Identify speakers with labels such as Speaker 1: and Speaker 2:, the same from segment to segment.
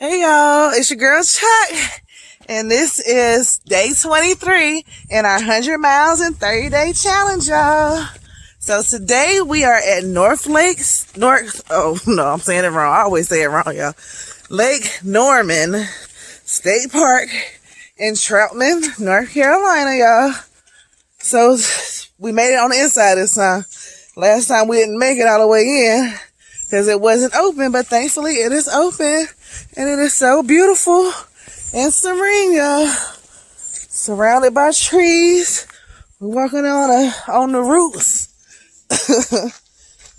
Speaker 1: Hey y'all, it's your girl Chuck, and this is day 23 in our 100 miles in 30 day challenge, y'all. So today we are at I'm saying it wrong. I always say it wrong, y'all. Lake Norman State Park in Troutman, North Carolina, y'all. So we made it on the inside this time. Last time we didn't make it all the way in because it wasn't open, but thankfully it is open. And it is so beautiful and serene, y'all. Surrounded by trees. We're walking on the roofs.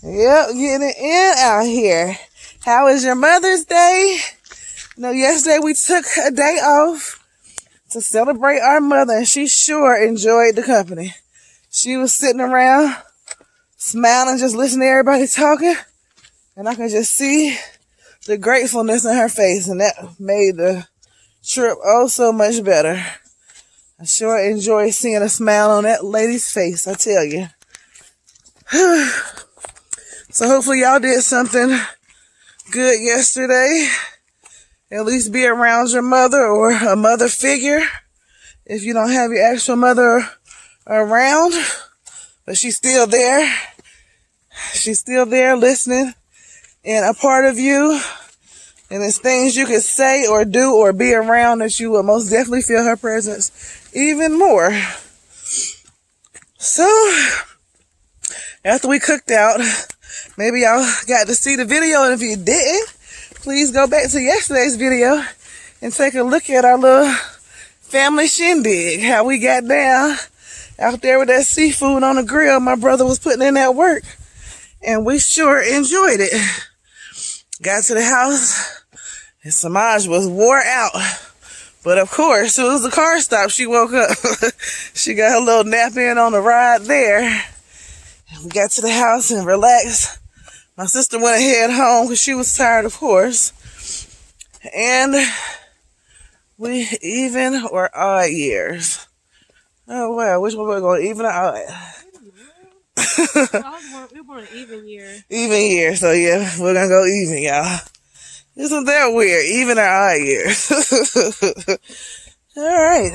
Speaker 1: Yep, getting it in out here. How was your Mother's Day? Yesterday we took a day off to celebrate our mother, and she sure enjoyed the company. She was sitting around, smiling, just listening to everybody talking, and I could just see the gratefulness in her face, and that made the trip oh so much better. I sure enjoy seeing a smile on that lady's face, I tell you. So hopefully y'all did something good yesterday. At least be around your mother or a mother figure if you don't have your actual mother around. But she's still there. She's still there listening and a part of you. And there's things you could say or do or be around that you will most definitely feel her presence even more. So, after we cooked out, maybe y'all got to see the video. And if you didn't, please go back to yesterday's video and take a look at our little family shindig. How we got down out there with that seafood on the grill. My brother was putting in that work, and we sure enjoyed it. Got to the house, and Samaj was wore out. But of course, as soon as the car stopped, she woke up. She got her little nap in on the ride there. And we got to the house and relaxed. My sister went ahead home because she was tired, of course. And we even or odd years. Oh, wow. Which one we're going, even or odd?
Speaker 2: We want an even year.
Speaker 1: Even year. So, yeah, we're going to go even, y'all. Isn't that weird? Even or odd years. All right.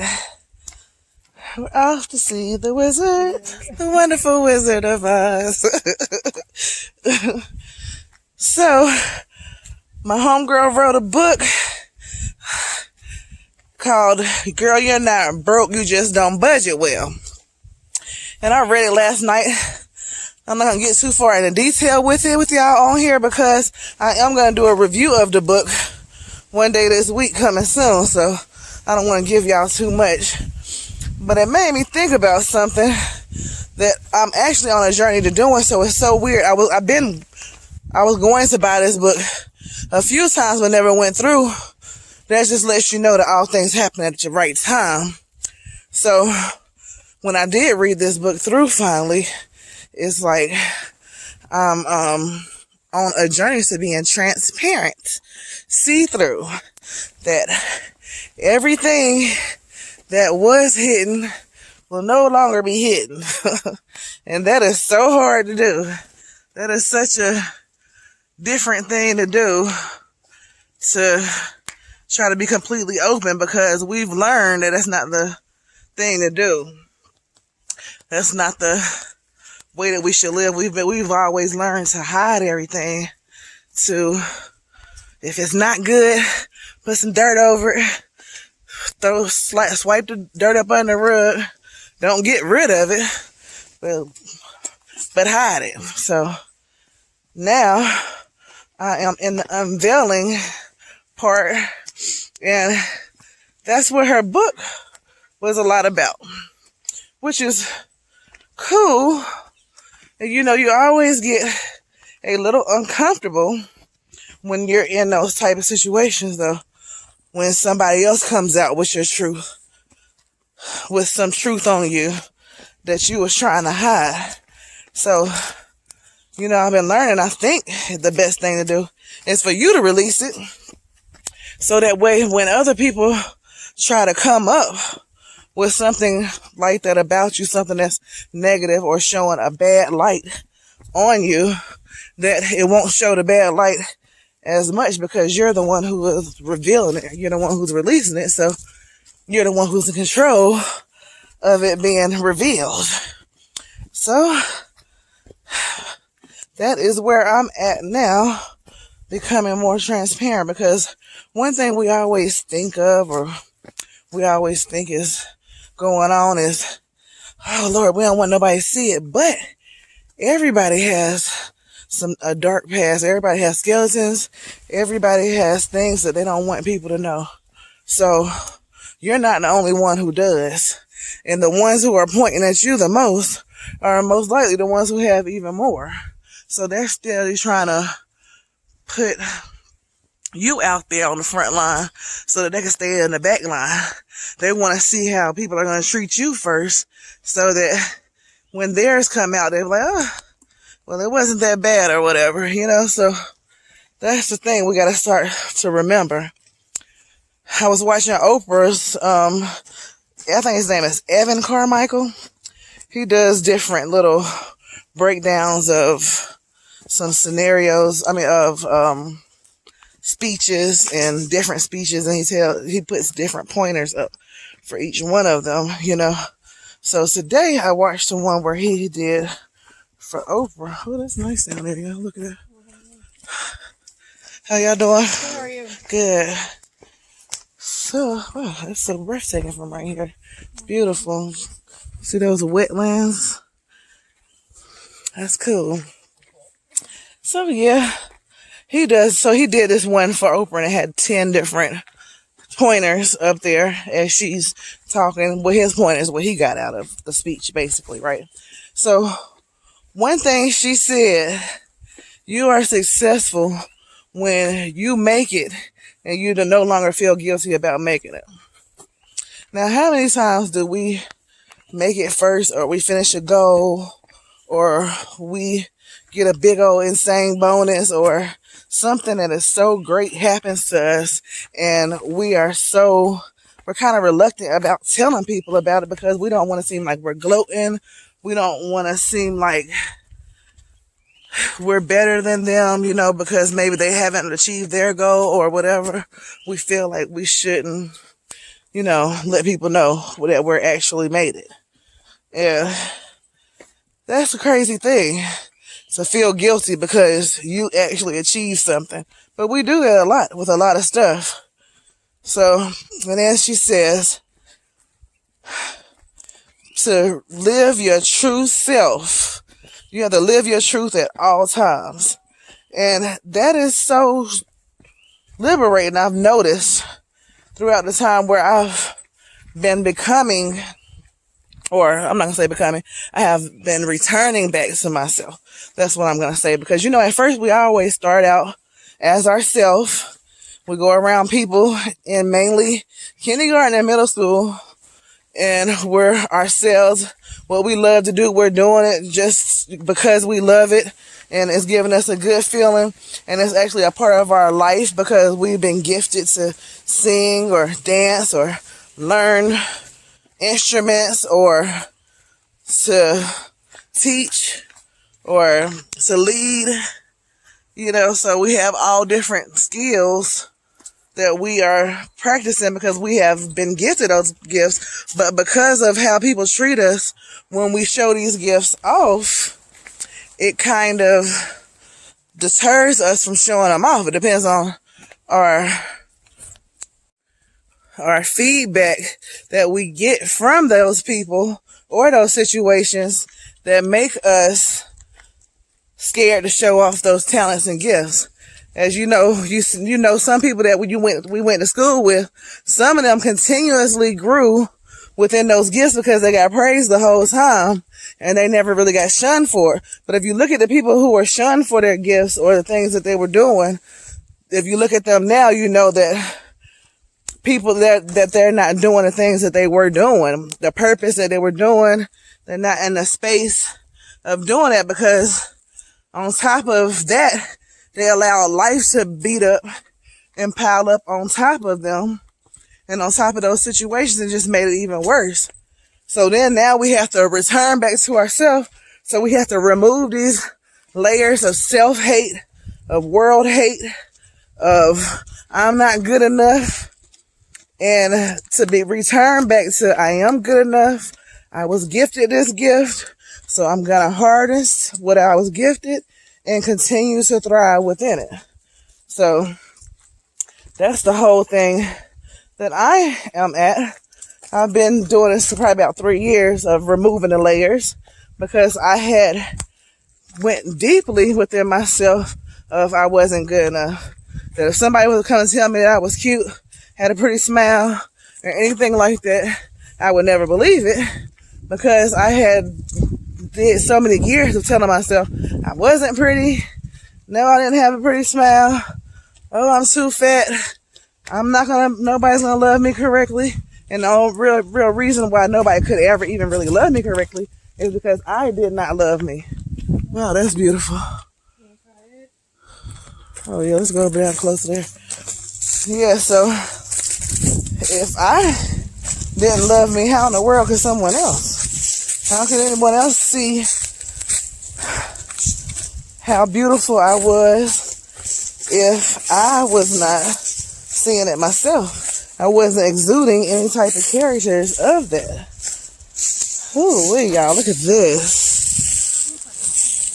Speaker 1: We're off to see the wizard, the wonderful Wizard of Oz. So, my homegirl wrote a book called Girl, You're Not Broke, You Just Don't Budget Well. And I read it last night. I'm not going to get too far into detail with it with y'all on here because I am going to do a review of the book one day this week coming soon. So I don't want to give y'all too much. But it made me think about something that I'm actually on a journey to doing. So it's so weird. I was going to buy this book a few times but never went through. That just lets you know that all things happen at the right time. So when I did read this book through finally, it's like I'm on a journey to being transparent, see-through, that everything that was hidden will no longer be hidden. And that is so hard to do. That is such a different thing to do, to try to be completely open, because we've learned that that's not the thing to do. That's not the way that we should live. We've always learned to hide everything, to, if it's not good, put some dirt over it, swipe the dirt up under the rug. Don't get rid of it, but hide it. So now I am in the unveiling part, and that's what her book was a lot about, which is cool. You always get a little uncomfortable when you're in those type of situations, though, when somebody else comes out with your truth, with some truth on you that you was trying to hide. So, I've been learning, I think the best thing to do is for you to release it. So that way, when other people try to come up with something like that about you, something that's negative or showing a bad light on you, that it won't show the bad light as much because you're the one who is revealing it. You're the one who's releasing it. So you're the one who's in control of it being revealed. So that is where I'm at now, becoming more transparent, because one thing we always think of, or we always think is going on is, oh Lord, we don't want nobody to see it. But everybody has a dark past. Everybody has skeletons. Everybody has things that they don't want people to know. So you're not the only one who does. And the ones who are pointing at you the most are most likely the ones who have even more. So they're still trying to put you out there on the front line so that they can stay in the back line. They want to see how people are going to treat you first, so that when theirs come out, they're like, oh, well, it wasn't that bad or whatever, you know. So that's the thing we got to start to remember. I was watching Oprah's, I think his name is Evan Carmichael. He does different little breakdowns of some scenarios, of speeches and different speeches, and he puts different pointers up for each one of them, you know. So today I watched the one where he did for Oprah. Oh, that's nice down there, y'all. Look at that. How y'all doing?
Speaker 2: How are you?
Speaker 1: Good. So, wow, that's so breathtaking from right here. It's beautiful. See those wetlands? That's cool. So yeah, he does. So he did this one for Oprah, and it had 10 different pointers up there as she's talking. Well, his point is what he got out of the speech, basically, right? So one thing she said, you are successful when you make it and you no longer feel guilty about making it. Now, how many times do we make it first, or we finish a goal, or we get a big old insane bonus, or something that is so great happens to us, and we're kind of reluctant about telling people about it because we don't want to seem like we're gloating. We don't want to seem like we're better than them, you know, because maybe they haven't achieved their goal or whatever. We feel like we shouldn't, you know, let people know that we're actually made it. Yeah, that's a crazy thing, to feel guilty because you actually achieved something. But we do that a lot with a lot of stuff. So, and then she says, to live your true self, you have to live your truth at all times. And that is so liberating. I've noticed throughout the time where I've been becoming, or I'm not going to say becoming, I have been returning back to myself. That's what I'm going to say. Because, you know, at first we always start out as ourselves. We go around people in mainly kindergarten and middle school, and we're ourselves. What we love to do, we're doing it just because we love it, and it's giving us a good feeling, and it's actually a part of our life because we've been gifted to sing or dance or learn instruments or to teach or to lead, you know. So we have all different skills that we are practicing because we have been gifted those gifts. But because of how people treat us when we show these gifts off, it kind of deters us from showing them off. It depends on our feedback that we get from those people or those situations that make us scared to show off those talents and gifts. As you know, you know some people that we went to school with, some of them continuously grew within those gifts because they got praised the whole time and they never really got shunned for it. But if you look at the people who were shunned for their gifts or the things that they were doing, if you look at them now, you know that people that they're not doing the things that they were doing, the purpose that they were doing, they're not in the space of doing that, because on top of that, they allow life to beat up and pile up on top of them. And on top of those situations, it just made it even worse. So then now we have to return back to ourselves. So we have to remove these layers of self-hate, of world hate, of I'm not good enough, and to be returned back to I am good enough. I was gifted this gift, so I'm gonna harness what I was gifted and continue to thrive within it. So that's the whole thing that I am at. I've been doing this for probably about 3 years of removing the layers, because I had went deeply within myself of I wasn't good enough. That if somebody would come and tell me that I was cute, had a pretty smile, or anything like that, I would never believe it, because I had did so many years of telling myself I wasn't pretty. No, I didn't have a pretty smile. Oh, I'm too fat. Nobody's gonna love me correctly. And the only real reason why nobody could ever even really love me correctly is because I did not love me. Wow, that's beautiful. Oh yeah, let's go down closer there. Yeah, so if I didn't love me, how in the world could someone else? How could anyone else see how beautiful I was if I was not seeing it myself? I wasn't exuding any type of characters of that. Ooh, wait, y'all, look at this.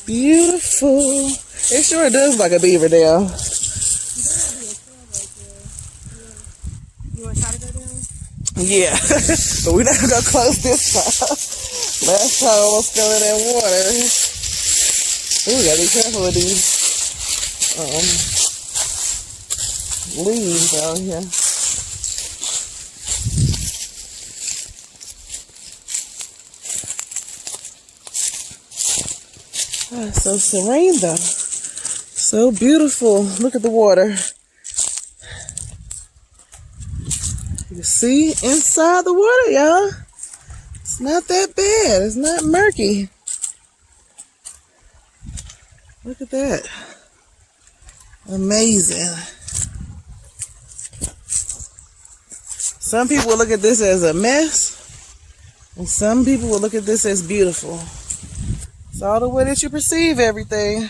Speaker 1: Beautiful. It sure does look like a beaver dam.
Speaker 2: You want to try to go down?
Speaker 1: Yeah, but we're not gonna go close this time. Last time I almost fell in that water. Ooh, gotta be careful with these leaves out here. Oh, it's so serene though. So beautiful. Look at the water. You can see inside the water, y'all. It's not that bad. It's not murky. Look at that. Amazing. Some people will look at this as a mess, and some people will look at this as beautiful. It's all the way that you perceive everything.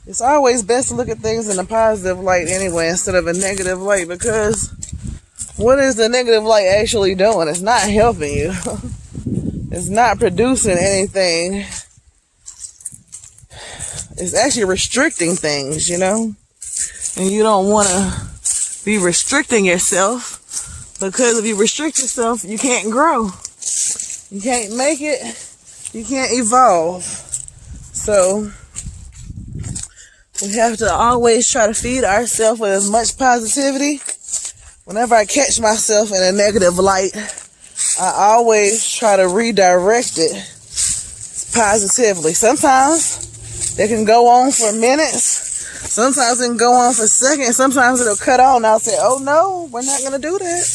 Speaker 1: It's always best to look at things in a positive light anyway, instead of a negative light, because what is the negative light actually doing? It's not helping you. It's not producing anything. It's actually restricting things, you know? And you don't want to be restricting yourself, because if you restrict yourself, you can't grow. You can't make it. You can't evolve. So we have to always try to feed ourselves with as much positivity. Whenever I catch myself in a negative light, I always try to redirect it positively. Sometimes they can go on for minutes. Sometimes it can go on for seconds. Sometimes it'll cut on and I'll say, oh no, we're not going to do that.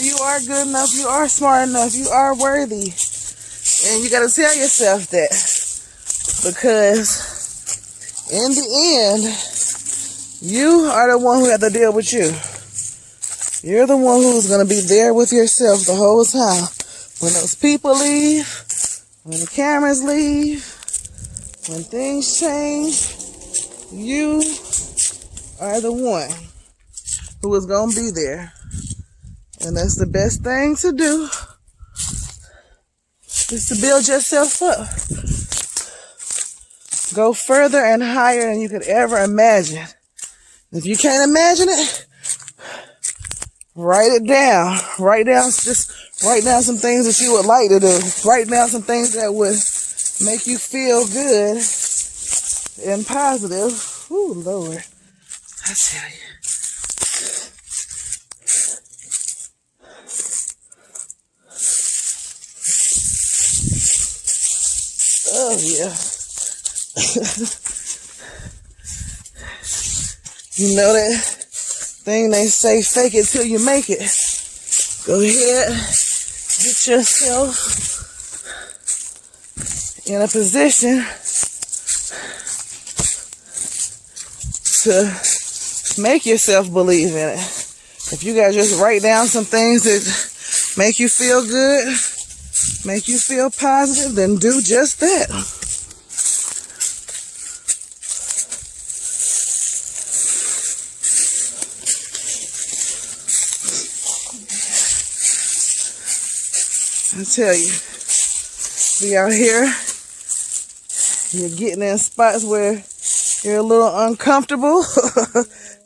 Speaker 1: You are good enough. You are smart enough. You are worthy. And you got to tell yourself that, because in the end, you are the one who has to deal with you. You're the one who's going to be there with yourself the whole time. When those people leave, when the cameras leave, when things change, you are the one who is going to be there. And that's the best thing to do, is to build yourself up. Go further and higher than you could ever imagine. If you can't imagine it, write it down. Write down some things that you would like to do. Write down some things that would make you feel good and positive. Ooh, Lord. I tell you. Oh, yeah. You know that thing they say, fake it till you make it. Go ahead, get yourself in a position to make yourself believe in it. If you gotta just write down some things that make you feel good, make you feel positive, then do just that. I tell you, be out here, you're getting in spots where you're a little uncomfortable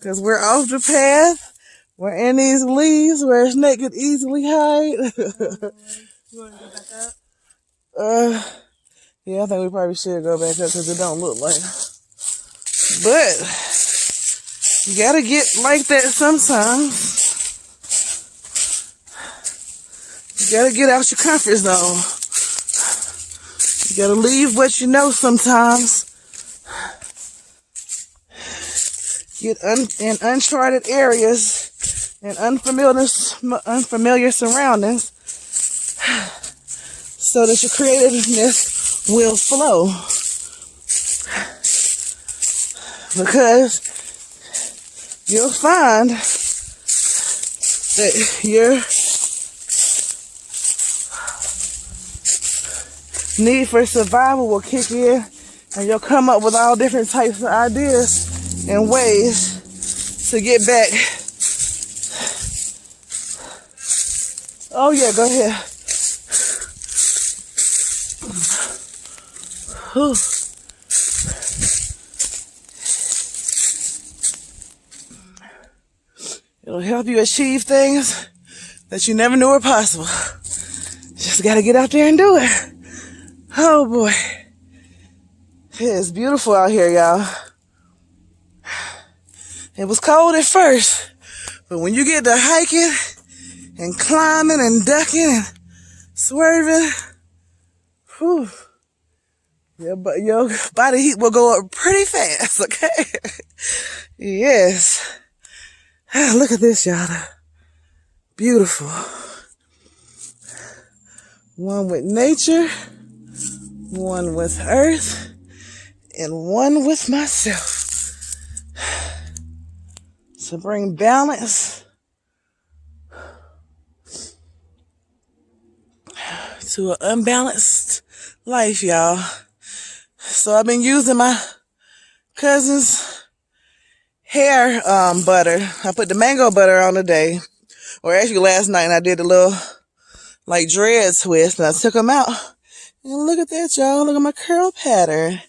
Speaker 1: because we're off the path. We're in these leaves where a snake could easily hide.
Speaker 2: You want to go back up?
Speaker 1: Yeah, I think we probably should go back up because it don't look like. But you gotta get like that sometimes. You gotta get out your comfort zone. You gotta leave what you know sometimes. Get in uncharted areas and unfamiliar surroundings so that your creativeness will flow. Because you'll find that your need for survival will kick in and you'll come up with all different types of ideas and ways to get back. Oh yeah, go ahead. Whew. It'll help you achieve things that you never knew were possible. Just gotta get out there and do it. Oh boy. It is beautiful out here, y'all. It was cold at first, but when you get to hiking and climbing and ducking and swerving, whew, your body heat will go up pretty fast, okay? Yes. Look at this, y'all. Beautiful. One with nature, one with earth, and one with myself. To bring balance to an unbalanced life, y'all. So I've been using my cousin's hair butter. I put the mango butter on today, or actually last night, and I did a little like dread twist, and I took them out. And look at that, y'all. Look at my curl pattern.